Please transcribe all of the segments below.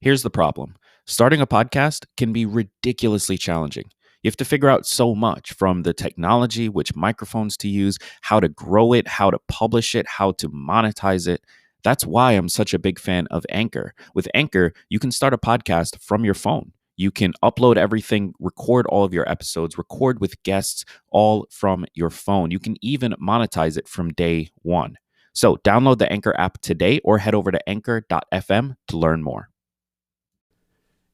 Here's the problem. Starting a podcast can be ridiculously challenging. You have to figure out so much from the technology, which microphones to use, how to grow it, how to publish it, how to monetize it. That's why I'm such a big fan of Anchor. With Anchor, you can start a podcast from your phone. You can upload everything, record all of your episodes, record with guests all from your phone. You can even monetize it from day one. So download the Anchor app today or head over to anchor.fm to learn more.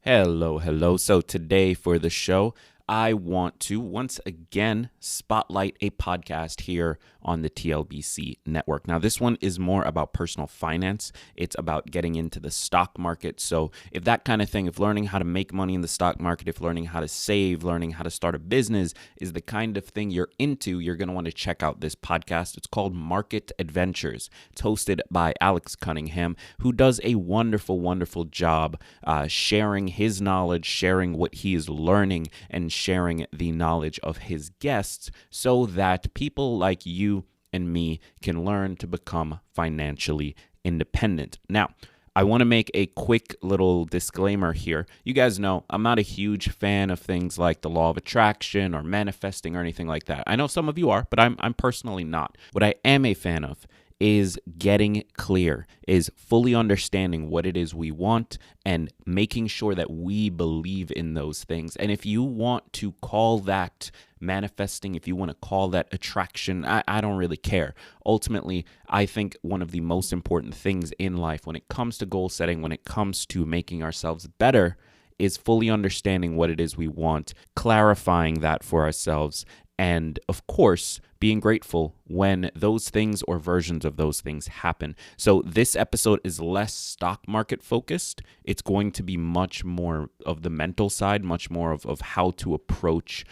Hello. So today for the show, I want to once again spotlight a podcast here on the TLBC network. Now, this one is more about personal finance. It's about getting into the stock market. So if that kind of thing, if learning how to make money in the stock market, if learning how to save, learning how to start a business is the kind of thing you're into, you're going to want to check out this podcast. It's called Market Adventures. It's hosted by Alex Cunningham, who does a wonderful job sharing his knowledge, sharing what he is learning, and sharing the knowledge of his guests so that people like you and me can learn to become financially independent. Now, I want to make a quick little disclaimer here. You guys know I'm not a huge fan of things like the law of attraction or manifesting or anything like that. I know some of you are, but I'm personally not. What I am a fan of is getting clear, is fully understanding what it is we want and making sure that we believe in those things. And if you want to call that manifesting, if you want to call that attraction, I don't really care. Ultimately, I think one of the most important things in life when it comes to goal setting, when it comes to making ourselves better, is fully understanding what it is we want, clarifying that for ourselves, and of course, being grateful when those things or versions of those things happen. So this episode is less stock market focused. It's going to be much more of the mental side, much more of how to approach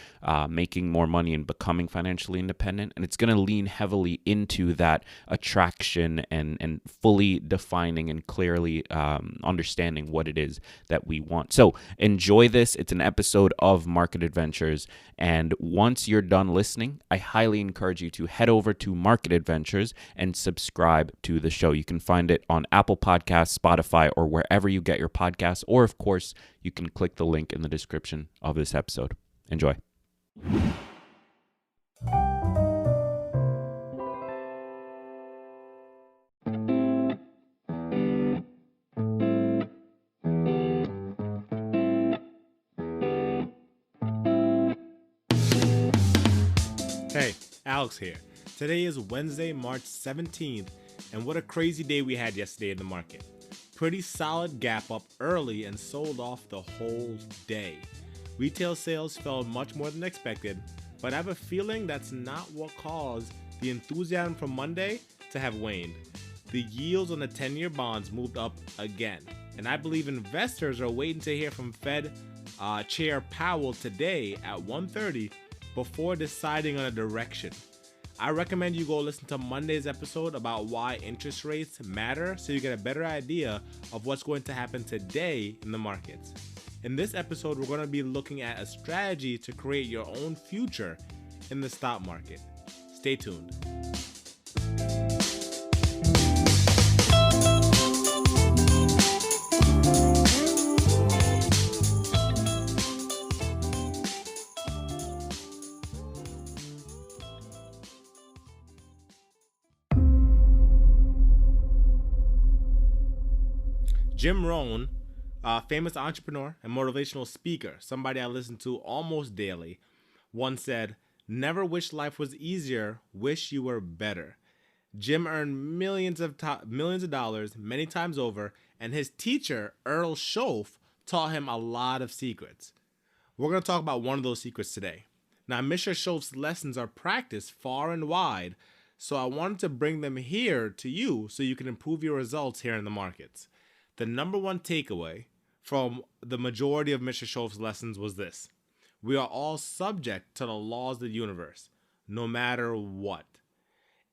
making more money and becoming financially independent. And it's going to lean heavily into that attraction and fully defining and clearly understanding what it is that we want. So enjoy this. It's an episode of Market Adventures. And once you're done listening, I highly encourage you to head over to Market Adventures and subscribe to the show. You can find it on Apple Podcasts, Spotify, or wherever you get your podcasts. Or, of course, you can click the link in the description of this episode. Enjoy. Hey, Alex here. Today is Wednesday, March 17th, and what a crazy day we had yesterday in the market. Pretty solid gap up early and sold off the whole day. Retail sales fell much more than expected, but I have a feeling that's not what caused the enthusiasm from Monday to have waned. The yields on the 10-year bonds moved up again, and I believe investors are waiting to hear from Fed Chair Powell today at 1:30 before deciding on a direction. I recommend you go listen to Monday's episode about why interest rates matter so you get a better idea of what's going to happen today in the markets. In this episode, we're going to be looking at a strategy to create your own future in the stock market. Stay tuned. Jim Rohn, a famous entrepreneur and motivational speaker, somebody I listen to almost daily, once said, "Never wish life was easier, wish you were better." Jim earned millions of dollars many times over, and his teacher, Earl Schoaf, taught him a lot of secrets. We're going to talk about one of those secrets today. Now, Mr. Schoaf's lessons are practiced far and wide, so I wanted to bring them here to you so you can improve your results here in the markets. The number one takeaway from the majority of Mr. Schoaf's lessons was this: we are all subject to the laws of the universe, no matter what.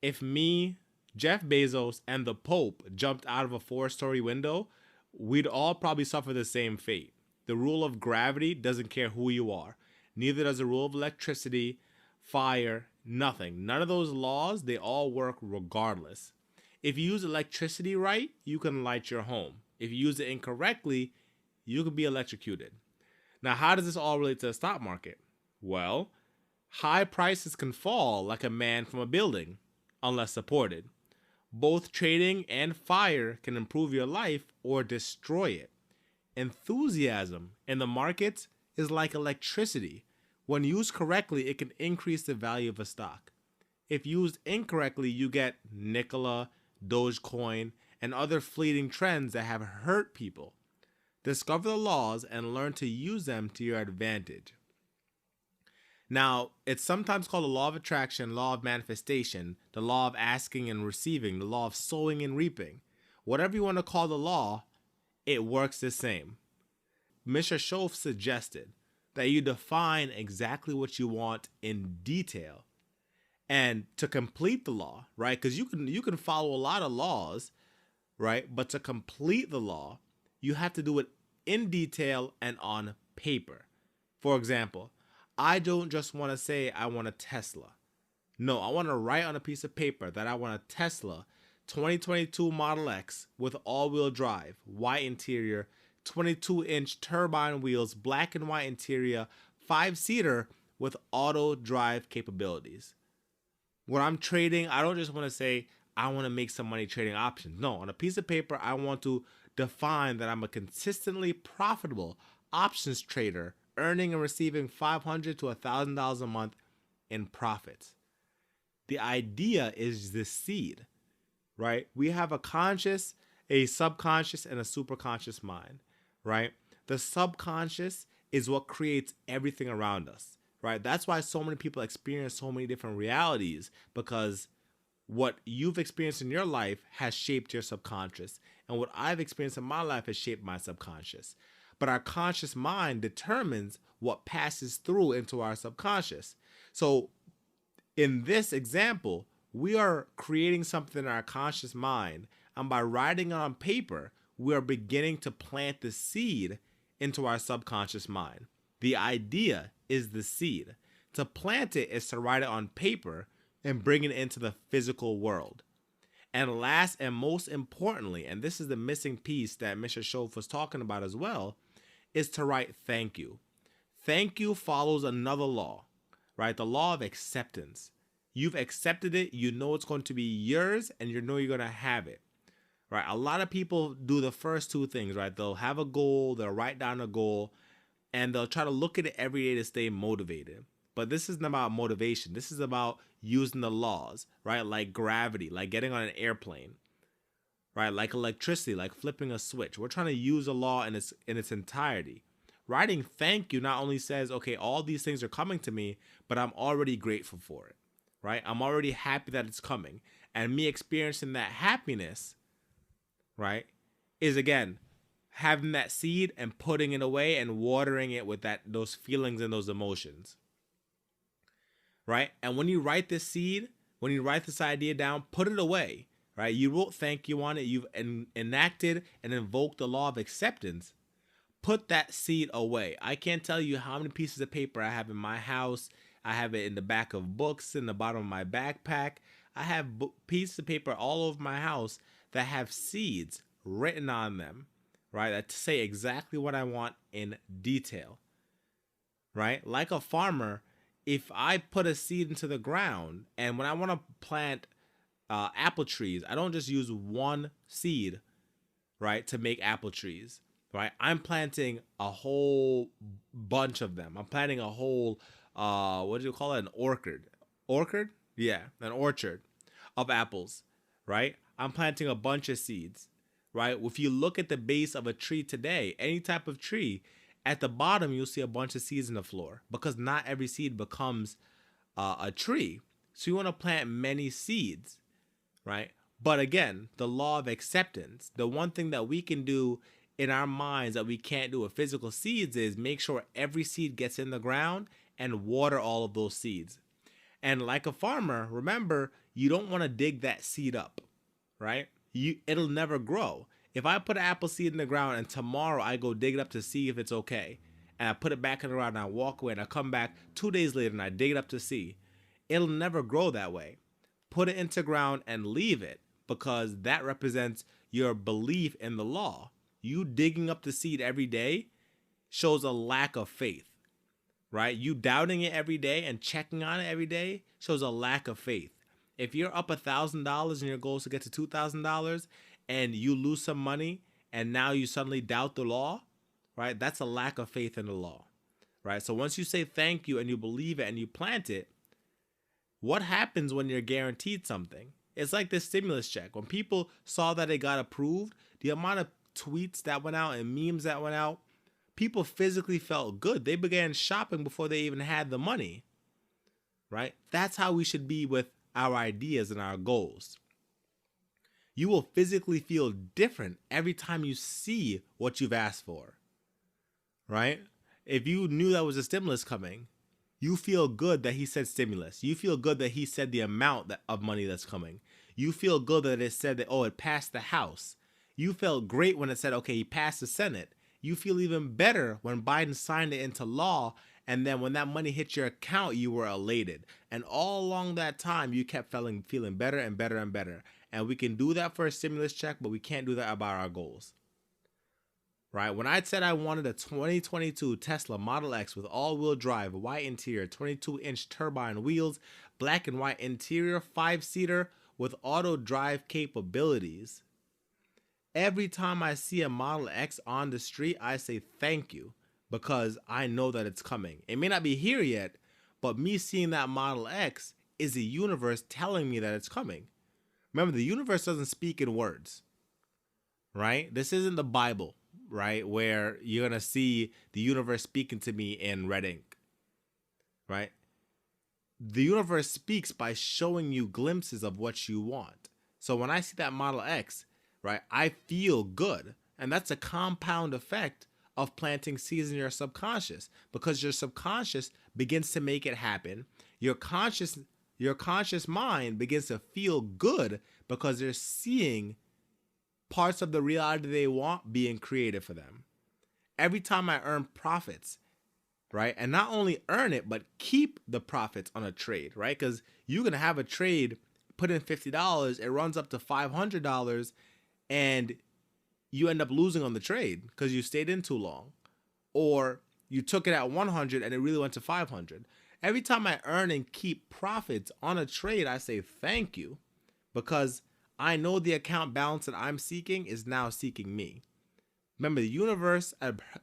If me, Jeff Bezos, and the Pope jumped out of a 4-story window, we'd all probably suffer the same fate. The rule of gravity doesn't care who you are. Neither does the rule of electricity, fire, nothing. None of those laws, they all work regardless. If you use electricity right, you can light your home. If you use it incorrectly, you could be electrocuted. Now, how does this all relate to the stock market? Well, high prices can fall like a man from a building, unless supported. Both trading and fire can improve your life or destroy it. Enthusiasm in the markets is like electricity. When used correctly, it can increase the value of a stock. If used incorrectly, you get Nikola, Dogecoin, and other fleeting trends that have hurt people. Discover the laws and learn to use them to your advantage. Now, it's sometimes called the law of attraction, law of manifestation, the law of asking and receiving, the law of sowing and reaping. Whatever you want to call the law, it works the same. Mr. Shove suggested that you define exactly what you want in detail. And to complete the law, right? Because you can follow a lot of laws, right? But to complete the law, you have to do it in detail and on paper. For example, I don't just want to say I want a Tesla. No, I want to write on a piece of paper that I want a Tesla 2022 Model X with all-wheel drive, white interior, 22-inch turbine wheels, black and white interior, 5-seater with auto drive capabilities. When I'm trading, I don't just want to say I want to make some money trading options. No, on a piece of paper, I want to define that I'm a consistently profitable options trader, earning and receiving $500 to $1,000 a month in profits. The idea is the seed, right? We have a conscious, a subconscious, and a superconscious mind, right? The subconscious is what creates everything around us, right? That's why so many people experience so many different realities, because what you've experienced in your life has shaped your subconscious, and what I've experienced in my life has shaped my subconscious. But our conscious mind determines what passes through into our subconscious. So in this example, we are creating something in our conscious mind, and by writing it on paper, we are beginning to plant the seed into our subconscious mind. The idea is the seed. To plant it is to write it on paper and bring it into the physical world. And last and most importantly, and this is the missing piece that Mr. Shove was talking about as well, is to write thank you. Thank you follows another law, right? The law of acceptance. You've accepted it, you know it's going to be yours, and you know you're going to have it, right? A lot of people do the first two things, right? They'll have a goal, they'll write down a goal, and they'll try to look at it every day to stay motivated. But this isn't about motivation. This is about using the laws, right? Like gravity, like getting on an airplane, right? Like electricity, like flipping a switch. We're trying to use a law in its entirety. Writing thank you not only says, okay, all these things are coming to me, but I'm already grateful for it, right? I'm already happy that it's coming. And me experiencing that happiness, right, is again, having that seed and putting it away and watering it with those feelings and those emotions, right? And when you write this seed, when you write this idea down, put it away, right? You wrote thank you on it. You've enacted and invoked the law of acceptance. Put that seed away. I can't tell you how many pieces of paper I have in my house. I have it in the back of books, in the bottom of my backpack. I have pieces of paper all over my house that have seeds written on them, right? That say exactly what I want in detail, right? Like a farmer, if I put a seed into the ground, and when I want to plant apple trees, I don't just use one seed, right, to make apple trees. Right, I'm planting a whole bunch of them. I'm planting a whole, what do you call it? An orchard. Orchard? Yeah, an orchard of apples, right? I'm planting a bunch of seeds, right? If you look at the base of a tree today, any type of tree, at the bottom, you'll see a bunch of seeds in the floor, because not every seed becomes a tree. So you want to plant many seeds, right? But again, the law of acceptance, the one thing that we can do in our minds that we can't do with physical seeds is make sure every seed gets in the ground and water all of those seeds. And like a farmer, remember, you don't want to dig that seed up, right? It'll never grow. If I put an apple seed in the ground and tomorrow I go dig it up to see if it's okay, and I put it back in the ground and I walk away and I come back 2 days later and I dig it up to see, it'll never grow that way. Put it into ground and leave it, because that represents your belief in the law. You digging up the seed every day shows a lack of faith, right? You doubting it every day and checking on it every day shows a lack of faith. If you're up $1,000 and your goal is to get to $2,000 and you lose some money and now you suddenly doubt the law, right? That's a lack of faith in the law, right? So once you say thank you and you believe it and you plant it, what happens when you're guaranteed something? It's like this stimulus check. When people saw that it got approved, the amount of tweets that went out and memes that went out, people physically felt good. They began shopping before they even had the money, right? That's how we should be with our ideas and our goals. You will physically feel different every time you see what you've asked for, right? If you knew that was a stimulus coming, you feel good that he said stimulus. You feel good that he said the amount of money that's coming. You feel good that it said that, oh, it passed the House. You felt great when it said, okay, he passed the Senate. You feel even better when Biden signed it into law, and then when that money hit your account, you were elated. And all along that time, you kept feeling better and better and better. And we can do that for a stimulus check, but we can't do that about our goals. Right? When I said I wanted a 2022 Tesla Model X with all-wheel drive, white interior, 22-inch turbine wheels, black and white interior, 5-seater with auto drive capabilities, every time I see a Model X on the street, I say thank you because I know that it's coming. It may not be here yet, but me seeing that Model X is the universe telling me that it's coming. Remember, the universe doesn't speak in words, right? This isn't the Bible, right? Where you're going to see the universe speaking to me in red ink, right? The universe speaks by showing you glimpses of what you want. So when I see that Model X, right, I feel good. And that's a compound effect of planting seeds in your subconscious, because your subconscious begins to make it happen. Your conscious mind begins to feel good because they're seeing parts of the reality they want being created for them. Every time I earn profits, right, and not only earn it, but keep the profits on a trade, right? Because you're going to have a trade, put in $50, it runs up to $500, and you end up losing on the trade because you stayed in too long, or you took it at 100 and it really went to 500. Every time I earn and keep profits on a trade, I say thank you, because I know the account balance that I'm seeking is now seeking me. Remember, the universe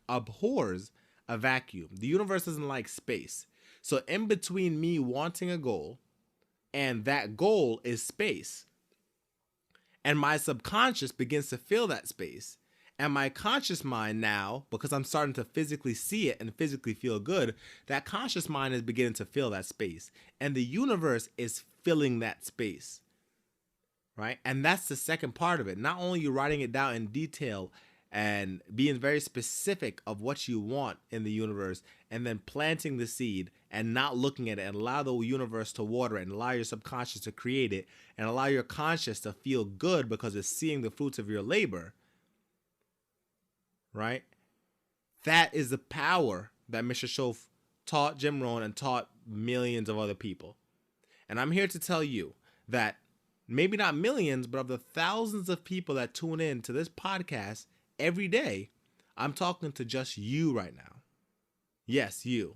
abhors a vacuum. The universe doesn't like space. So in between me wanting a goal and that goal is space. And my subconscious begins to fill that space. And my conscious mind now, because I'm starting to physically see it and physically feel good, that conscious mind is beginning to fill that space. And the universe is filling that space, right? And that's the second part of it. Not only you writing it down in detail and being very specific of what you want in the universe, and then planting the seed and not looking at it, and allow the universe to water it, and allow your subconscious to create it, and allow your conscious to feel good because it's seeing the fruits of your labor, right? That is the power that Mr. Shoaff taught Jim Rohn and taught millions of other people. And I'm here to tell you that maybe not millions, but of the thousands of people that tune in to this podcast every day, I'm talking to just you right now. Yes, you.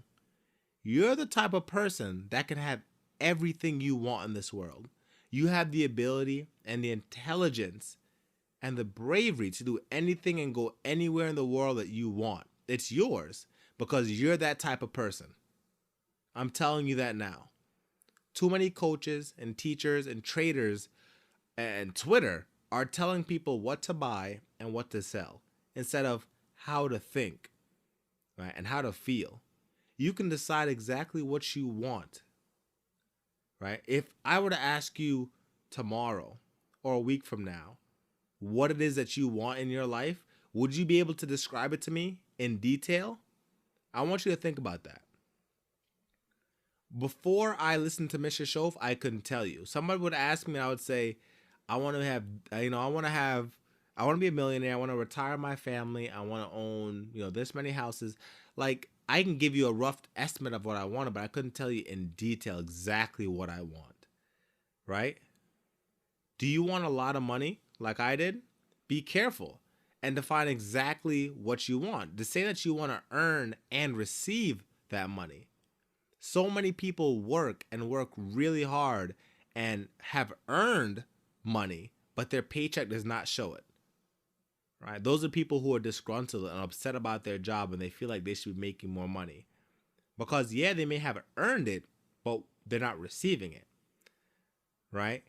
You're the type of person that can have everything you want in this world. You have the ability and the intelligence and the bravery to do anything and go anywhere in the world that you want. It's yours because you're that type of person. I'm telling you that now. Too many coaches and teachers and traders and Twitter are telling people what to buy and what to sell instead of how to think, right, and how to feel. You can decide exactly what you want, right? If I were to ask you tomorrow or a week from now what it is that you want in your life, would you be able to describe it to me in detail? I want you to think about that. Before I listened to Mr. Shoaff, I couldn't tell you. Somebody would ask me, and I would say, I want to be a millionaire. I want to retire my family. I want to own, this many houses. Like, I can give you a rough estimate of what I wanted, but I couldn't tell you in detail exactly what I want, right? Do you want a lot of money like I did? Be careful. and define exactly what you want. To say that you want to earn and receive that money. So many people work and work really hard and have earned money, but their paycheck does not show it. Right? Those are people who are disgruntled and upset about their job and they feel like they should be making more money. Because yeah, they may have earned it, but they're not receiving it. Right?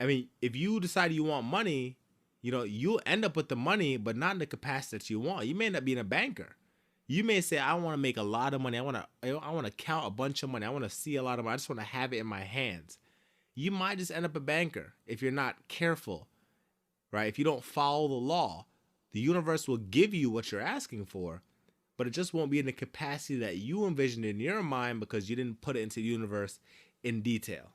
I mean, if you decide you want money, you'll end up with the money, but not in the capacity that you want. You may end up being a banker. You may say, I want to make a lot of money. I want to count a bunch of money. I want to see a lot of money. I just want to have it in my hands. You might just end up a banker if you're not careful, right? If you don't follow the law, the universe will give you what you're asking for, but it just won't be in the capacity that you envisioned in your mind because you didn't put it into the universe in detail.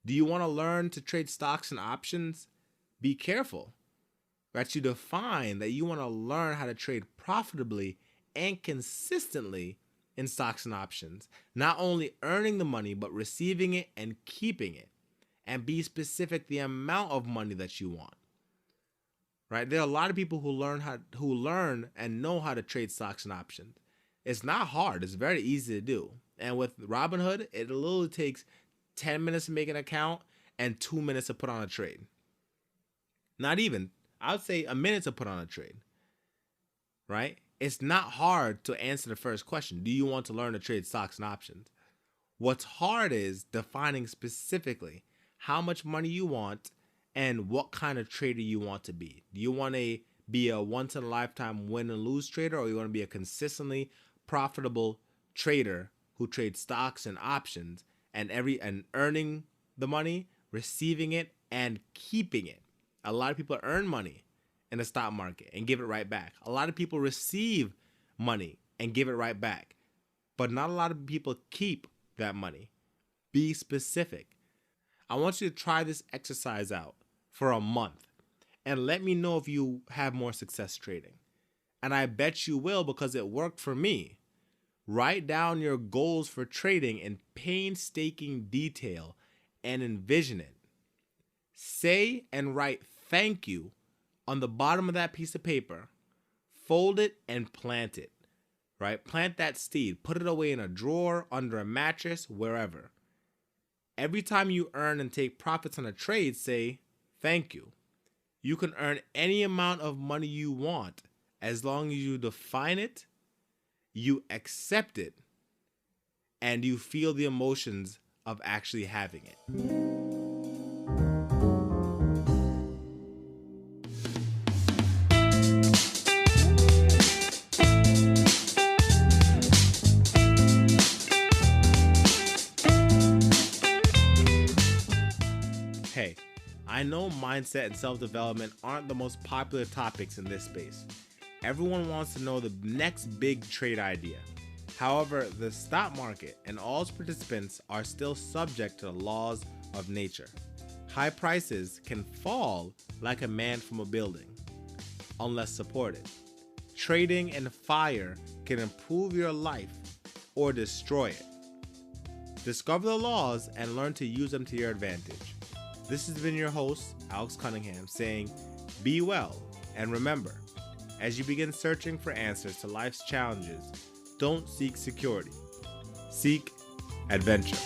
Do you want to learn to trade stocks and options? Be careful that you define that you want to learn how to trade profitably and consistently in stocks and options, not only earning the money, but receiving it and keeping it, and be specific the amount of money that you want. Right? There are a lot of people who learn and know how to trade stocks and options. It's not hard. It's very easy to do. And with Robinhood, it literally takes 10 minutes to make an account and 2 minutes to put on a trade. Not even. I would say a minute to put on a trade. Right? It's not hard to answer the first question. Do you want to learn to trade stocks and options? What's hard is defining specifically how much money you want and what kind of trader you want to be. Do you want to be a once-in-a-lifetime win and lose trader, or you want to be a consistently profitable trader who trades stocks and options and earning the money, receiving it, and keeping it? A lot of people earn money in the stock market and give it right back. A lot of people receive money and give it right back. But not a lot of people keep that money. Be specific. I want you to try this exercise out for a month and let me know if you have more success trading. And I bet you will, because it worked for me. Write down your goals for trading in painstaking detail and envision it. Say and write thank you on the bottom of that piece of paper. Fold it and plant it. Right? Plant that seed. Put it away in a drawer, under a mattress, wherever. Every time you earn and take profits on a trade, say thank you. You can earn any amount of money you want as long as you define it, you accept it, and you feel the emotions of actually having it. Hey, I know mindset and self-development aren't the most popular topics in this space. Everyone wants to know the next big trade idea. However, the stock market and all its participants are still subject to the laws of nature. High prices can fall like a man from a building, unless supported. Trading and fire can improve your life or destroy it. Discover the laws and learn to use them to your advantage. This has been your host, Alex Cunningham, saying, be well, and remember, as you begin searching for answers to life's challenges, don't seek security. Seek adventure.